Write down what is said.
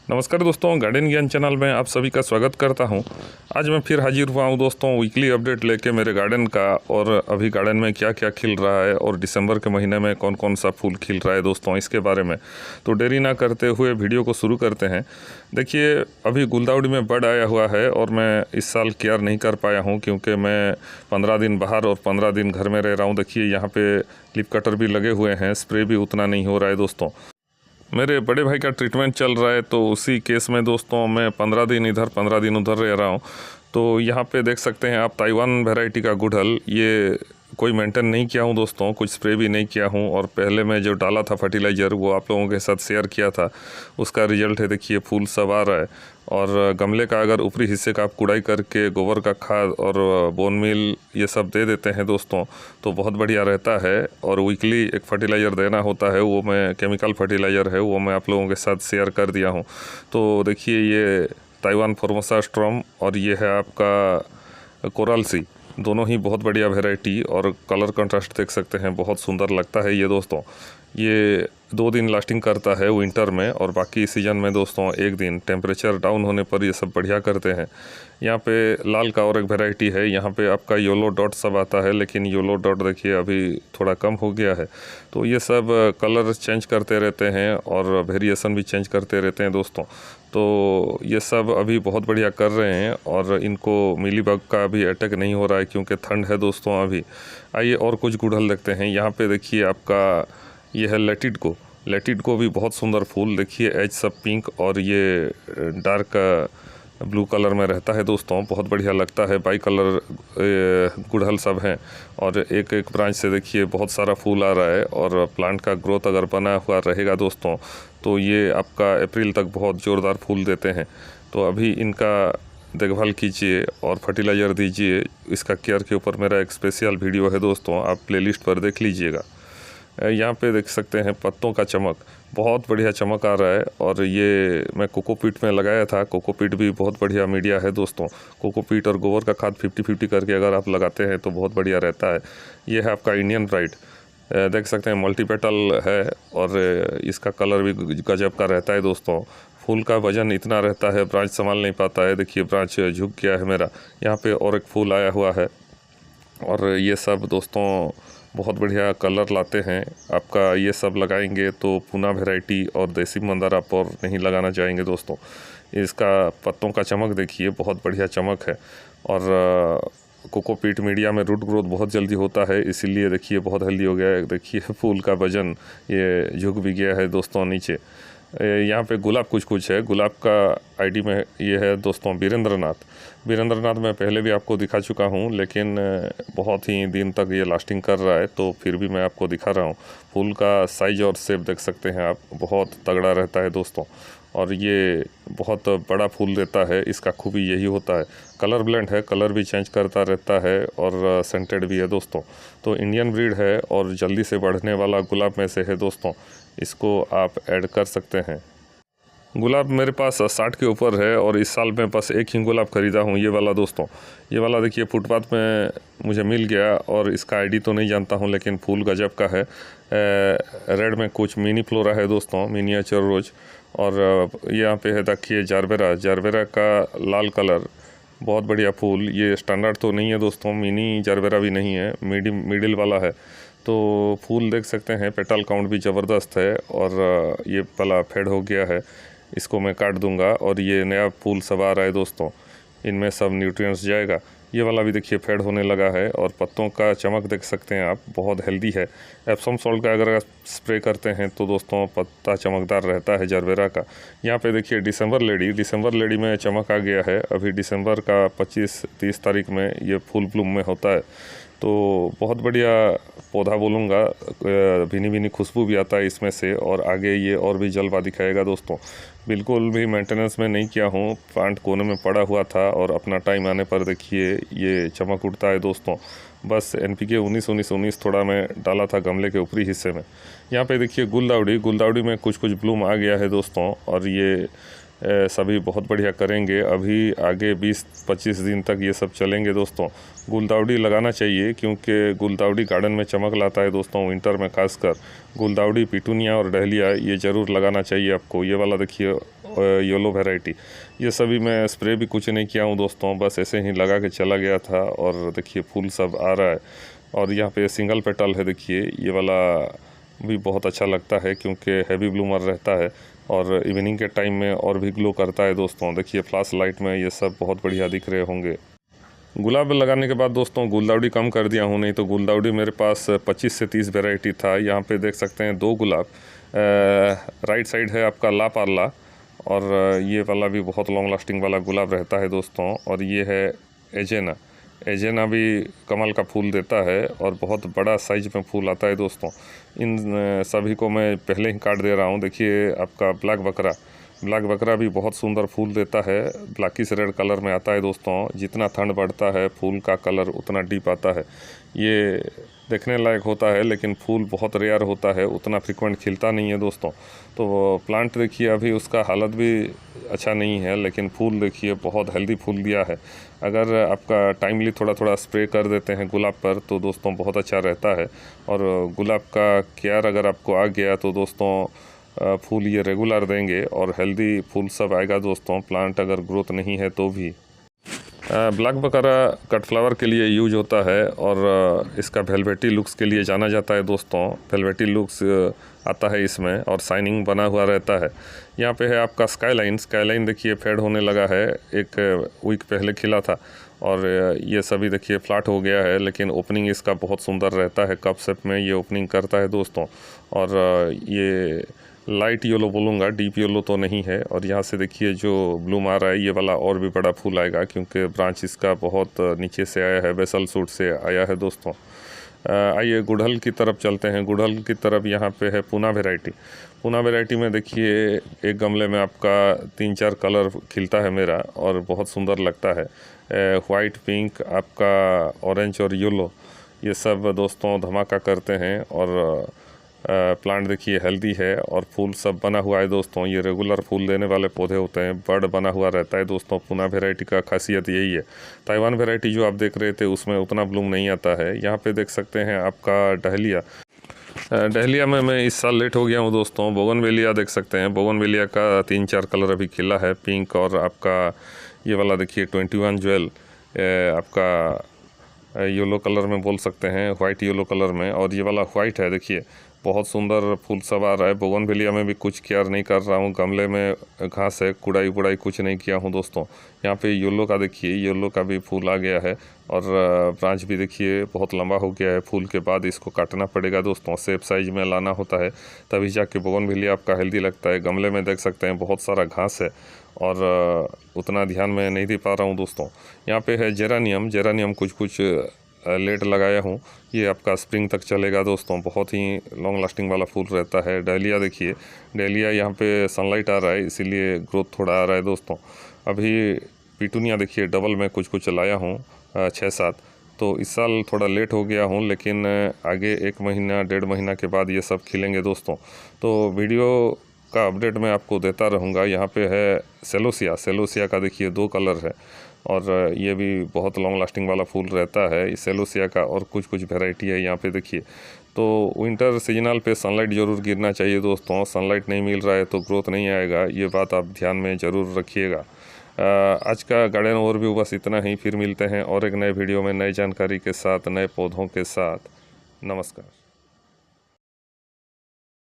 नमस्कार दोस्तों, गार्डन ज्ञान चैनल में आप सभी का स्वागत करता हूं। आज मैं फिर हाजिर हुआ हूं दोस्तों वीकली अपडेट लेके मेरे गार्डन का, और अभी गार्डन में क्या क्या खिल रहा है और दिसंबर के महीने में कौन कौन सा फूल खिल रहा है दोस्तों, इसके बारे में। तो देरी ना करते हुए वीडियो को शुरू करते हैं। देखिए, अभी गुलदाउदी में बर्ड आया हुआ है और मैं इस साल केयर नहीं कर पाया हूँ क्योंकि मैं 15 दिन बाहर और 15 दिन घर में रह रहा हूँ। देखिए, यहाँ पे लीफ कटर भी लगे हुए हैं, स्प्रे भी उतना नहीं हो रहा है दोस्तों। मेरे बड़े भाई का ट्रीटमेंट चल रहा है, तो उसी केस में दोस्तों मैं 15 दिन इधर 15 दिन उधर रह रहा हूँ। तो यहाँ पे देख सकते हैं आप, ताइवान वैरायटी का गुड़हल, ये कोई मेंटेन नहीं किया हूँ दोस्तों, कुछ स्प्रे भी नहीं किया हूँ। और पहले मैं जो डाला था फर्टिलाइज़र, वो आप लोगों के साथ शेयर किया था, उसका रिजल्ट है। देखिए, फूल सब आ रहा है। और गमले का अगर ऊपरी हिस्से का आप कुड़ाई करके गोबर का खाद और बोन मील ये सब दे देते हैं दोस्तों, तो बहुत बढ़िया रहता है। और वीकली एक फर्टिलाइज़र देना होता है, वो मैं केमिकल फर्टिलाइज़र है, वो मैं आप लोगों के साथ शेयर कर दिया हूँ। तो देखिए, ये ताइवान फॉर्मोसा स्ट्रॉम और ये है आपका कोरल सी, दोनों ही बहुत बढ़िया वैरायटी। और कलर कंट्रास्ट देख सकते हैं, बहुत सुंदर लगता है ये दोस्तों। ये 2 दिन लास्टिंग करता है विंटर में, और बाकी सीज़न में दोस्तों 1 दिन टेम्परेचर डाउन होने पर ये सब बढ़िया करते हैं। यहाँ पे लाल का और एक वैरायटी है, यहाँ पे आपका येलो डॉट सब आता है, लेकिन येलो डॉट देखिए अभी थोड़ा कम हो गया है। तो ये सब कलर चेंज करते रहते हैं और वेरिएशन भी चेंज करते रहते हैं दोस्तों। तो ये सब अभी बहुत बढ़िया कर रहे हैं, और इनको मिलीबग का भी अटैक नहीं हो रहा है क्योंकि ठंड है दोस्तों अभी। आइए और कुछ गुड़हल देखते हैं। यहाँ पे देखिए आपका ये है लेटिड को भी बहुत सुंदर फूल। देखिए, एज सब पिंक और ये डार्क ब्लू कलर में रहता है दोस्तों, बहुत बढ़िया लगता है। बाई कलर गुड़हल सब हैं, और एक एक ब्रांच से देखिए बहुत सारा फूल आ रहा है। और प्लांट का ग्रोथ अगर बना हुआ रहेगा दोस्तों, तो ये आपका अप्रैल तक बहुत ज़ोरदार फूल देते हैं। तो अभी इनका देखभाल कीजिए और फर्टिलाइज़र दीजिए। इसका केयर के ऊपर मेरा एक स्पेशल वीडियो है दोस्तों, आप प्लेलिस्ट पर देख लीजिएगा। यहाँ पे देख सकते हैं पत्तों का चमक, बहुत बढ़िया चमक आ रहा है। और ये मैं कोकोपीट में लगाया था, कोकोपीट भी बहुत बढ़िया मीडिया है दोस्तों। कोकोपीट और गोबर का खाद 50-50 करके अगर आप लगाते हैं तो बहुत बढ़िया रहता है। ये है आपका इंडियन ब्राइड, देख सकते हैं मल्टीपेटल है, और इसका कलर भी गजब का रहता है दोस्तों। फूल का वजन इतना रहता है, ब्रांच संभाल नहीं पाता है। देखिए, ब्रांच झुक गया है मेरा। यहाँ पे और एक फूल आया हुआ है। और ये सब दोस्तों बहुत बढ़िया कलर लाते हैं। आपका ये सब लगाएंगे तो पूना वैरायटी और देसी मंदार आप और नहीं लगाना चाहेंगे दोस्तों। इसका पत्तों का चमक देखिए, बहुत बढ़िया चमक है। और कोकोपीट मीडिया में रूट ग्रोथ बहुत जल्दी होता है, इसीलिए देखिए बहुत हेल्दी हो गया है। देखिए, फूल का वजन ये झुक भी गया है दोस्तों नीचे। यहाँ पे गुलाब कुछ है। गुलाब का आईडी में ये है दोस्तों वीरेंद्रनाथ मैं पहले भी आपको दिखा चुका हूँ, लेकिन बहुत ही दिन तक ये लास्टिंग कर रहा है, तो फिर भी मैं आपको दिखा रहा हूँ। फूल का साइज और शेप देख सकते हैं आप, बहुत तगड़ा रहता है दोस्तों। और ये बहुत बड़ा फूल देता है, इसका खूबी यही होता है। कलर ब्लेंड है, कलर भी चेंज करता रहता है, और सेंटेड भी है दोस्तों। तो इंडियन ब्रीड है और जल्दी से बढ़ने वाला गुलाब में से है दोस्तों, इसको आप ऐड कर सकते हैं। गुलाब मेरे पास 60 के ऊपर है, और इस साल में बस एक ही गुलाब खरीदा हूँ, ये वाला दोस्तों। ये वाला देखिए फुटपाथ में मुझे मिल गया, और इसका आईडी तो नहीं जानता हूँ, लेकिन फूल गजब का है। रेड में कुछ मिनी फ्लोरा है दोस्तों, मिनिएचर रोज। और यहाँ पे है देखिए जारबेरा का लाल कलर, बहुत बढ़िया फूल। ये स्टैंडर्ड तो नहीं है दोस्तों, मिनी जारबेरा भी नहीं है, मिडिल वाला है। तो फूल देख सकते हैं, पेटल काउंट भी ज़बरदस्त है। और ये पला फेड हो गया है, इसको मैं काट दूंगा। और ये नया फूल सब आ रहा है दोस्तों, इनमें सब न्यूट्रिएंट्स जाएगा। ये वाला भी देखिए फेड होने लगा है, और पत्तों का चमक देख सकते हैं आप, बहुत हेल्दी है। एप्सम सॉल्ट का अगर आप स्प्रे करते हैं तो दोस्तों पत्ता चमकदार रहता है जारबेरा का। यहाँ पे देखिए डिसम्बर लेडी में चमक आ गया है। अभी दिसंबर का 25-30 तारीख में ये फूल ब्लूम में होता है। तो बहुत बढ़िया पौधा बोलूँगा, भीनी भीनी खुशबू भी आता है इसमें से, और आगे ये और भी जलवा दिखाएगा दोस्तों। बिल्कुल भी मेंटेनेंस में नहीं किया हूँ, प्लांट कोने में पड़ा हुआ था, और अपना टाइम आने पर देखिए ये चमक उठता है दोस्तों। बस NPK 19-19-19 थोड़ा मैं डाला था गमले के ऊपरी हिस्से में। यहाँ पे देखिए गुलदाउदी में कुछ ब्लूम आ गया है दोस्तों, और ये सभी बहुत बढ़िया करेंगे। अभी आगे 20-25 दिन तक ये सब चलेंगे दोस्तों। गुलदाउदी लगाना चाहिए, क्योंकि गुलदाउदी गार्डन में चमक लाता है दोस्तों, विंटर में खासकर। गुलदाउदी, पिटूनिया और डहलिया ये ज़रूर लगाना चाहिए आपको। ये वाला देखिए येलो वैरायटी, ये सभी मैं स्प्रे भी कुछ नहीं किया हूँ दोस्तों, बस ऐसे ही लगा के चला गया था। और देखिए फूल सब आ रहा है। और यहाँ पे सिंगल पेटल है, देखिए ये वाला भी बहुत अच्छा लगता है क्योंकि हैवी ब्लूमर रहता है और इवनिंग के टाइम में और भी ग्लो करता है दोस्तों। देखिए फ्लैश लाइट में ये सब बहुत बढ़िया दिख रहे होंगे। गुलाब लगाने के बाद दोस्तों गुलदाउदी कम कर दिया हूँ, नहीं तो गुलदाउदी मेरे पास 25 से 30 वैरायटी था। यहाँ पे देख सकते हैं 2 गुलाब, राइट साइड है आपका ला पार्ला, और ये वाला भी बहुत लॉन्ग लास्टिंग वाला गुलाब रहता है दोस्तों। और ये है एजेना, एजेना भी कमल का फूल देता है और बहुत बड़ा साइज में फूल आता है दोस्तों। इन सभी को मैं पहले ही काट दे रहा हूँ। देखिए आपका ब्लैक बकरा, ब्लैक बकरा भी बहुत सुंदर फूल देता है, ब्लैकिश रेड कलर में आता है दोस्तों। जितना ठंड बढ़ता है फूल का कलर उतना डीप आता है। ये देखने लायक होता है लेकिन फूल बहुत रेयर होता है, उतना फ्रिक्वेंट खिलता नहीं है दोस्तों। तो प्लांट देखिए अभी उसका हालत भी अच्छा नहीं है, लेकिन फूल देखिए बहुत हेल्दी फूल दिया है। अगर आपका टाइमली थोड़ा थोड़ा स्प्रे कर देते हैं गुलाब पर तो दोस्तों बहुत अच्छा रहता है। और गुलाब का केयर अगर आपको आ गया तो दोस्तों फूल ये रेगुलर देंगे और हेल्दी फूल सब आएगा दोस्तों, प्लांट अगर ग्रोथ नहीं है तो भी। ब्लैक बकरा कट फ्लावर के लिए यूज होता है और इसका वेलवेटी लुक्स के लिए जाना जाता है दोस्तों। वेलवेटी लुक्स आता है इसमें और शाइनिंग बना हुआ रहता है। यहाँ पे है आपका स्काईलाइन, स्काईलाइन देखिए फेड होने लगा है, एक वीक पहले खिला था और ये सभी देखिए फ्लैट हो गया है, लेकिन ओपनिंग इसका बहुत सुंदर रहता है, कप शेप में ये ओपनिंग करता है दोस्तों। और ये लाइट येलो बोलूँगा, डीप येलो तो नहीं है। और यहाँ से देखिए जो ब्लूम आ रहा है ये वाला और भी बड़ा फूल आएगा क्योंकि ब्रांच इसका बहुत नीचे से आया है, बेसल सूट से आया है दोस्तों। आइए गुड़हल की तरफ चलते हैं। गुड़हल की तरफ यहाँ पे है पूना वैरायटी। पूना वैरायटी में देखिए एक गमले में आपका 3-4 कलर खिलता है मेरा और बहुत सुंदर लगता है। वाइट, पिंक, आपका ऑरेंज और येलो, ये सब दोस्तों धमाका करते हैं। और प्लांट देखिए हेल्दी है और फूल सब बना हुआ है दोस्तों। ये रेगुलर फूल देने वाले पौधे होते हैं, बर्ड बना हुआ रहता है दोस्तों। पूना वैरायटी का खासियत यही है। ताइवान वैरायटी जो आप देख रहे थे उसमें उतना ब्लूम नहीं आता है। यहाँ पे देख सकते हैं आपका डहलिया, डहलिया में मैं इस साल लेट हो गया हूँ दोस्तों। बोगनवेलिया देख सकते हैं, बोगनवेलिया का 3-4 कलर अभी खिला है, पिंक और आपका ये वाला देखिए 21 ज्वेल, आपका येलो कलर में बोल सकते हैं, वाइट येलो कलर में। और ये वाला वाइट है, देखिए बहुत सुंदर फूल सब आ रहा है। बोगनवेलिया में भी कुछ केयर नहीं कर रहा हूँ, गमले में घास है, कुड़ाई बुड़ाई कुछ नहीं किया हूँ दोस्तों। यहाँ पे येलो का देखिए, येलो का भी फूल आ गया है और ब्रांच भी देखिए बहुत लंबा हो गया है। फूल के बाद इसको काटना पड़ेगा दोस्तों, शेप साइज में लाना होता है तभी जाके बोगनवेलिया आपका हेल्दी लगता है। गमले में देख सकते हैं बहुत सारा घास है और उतना ध्यान में नहीं दे पा रहा हूँ दोस्तों। यहाँ पे है जेरानियम, जेरानियम कुछ लेट लगाया हूँ, ये आपका स्प्रिंग तक चलेगा दोस्तों, बहुत ही लॉन्ग लास्टिंग वाला फूल रहता है। डहलिया देखिए, डहलिया यहाँ पे सनलाइट आ रहा है इसीलिए ग्रोथ थोड़ा आ रहा है दोस्तों। अभी पिटूनिया देखिए डबल में कुछ लाया हूँ 6-7, तो इस साल थोड़ा लेट हो गया हूँ, लेकिन आगे 1 महीना 1.5 महीना के बाद ये सब खिलेंगे दोस्तों। तो वीडियो का अपडेट मैं आपको देता रहूँगा। यहाँ पे है सेलोसिया, सेलोसिया का देखिए 2 कलर है और ये भी बहुत लॉन्ग लास्टिंग वाला फूल रहता है सेलोसिया का। और कुछ वैरायटी है यहाँ पे देखिए। तो विंटर सीजनल पे सनलाइट ज़रूर गिरना चाहिए दोस्तों, सनलाइट नहीं मिल रहा है तो ग्रोथ नहीं आएगा, ये बात आप ध्यान में ज़रूर रखिएगा। आज का गार्डन ओवरव्यू बस इतना ही, फिर मिलते हैं और एक नए वीडियो में नई जानकारी के साथ, नए पौधों के साथ। नमस्कार।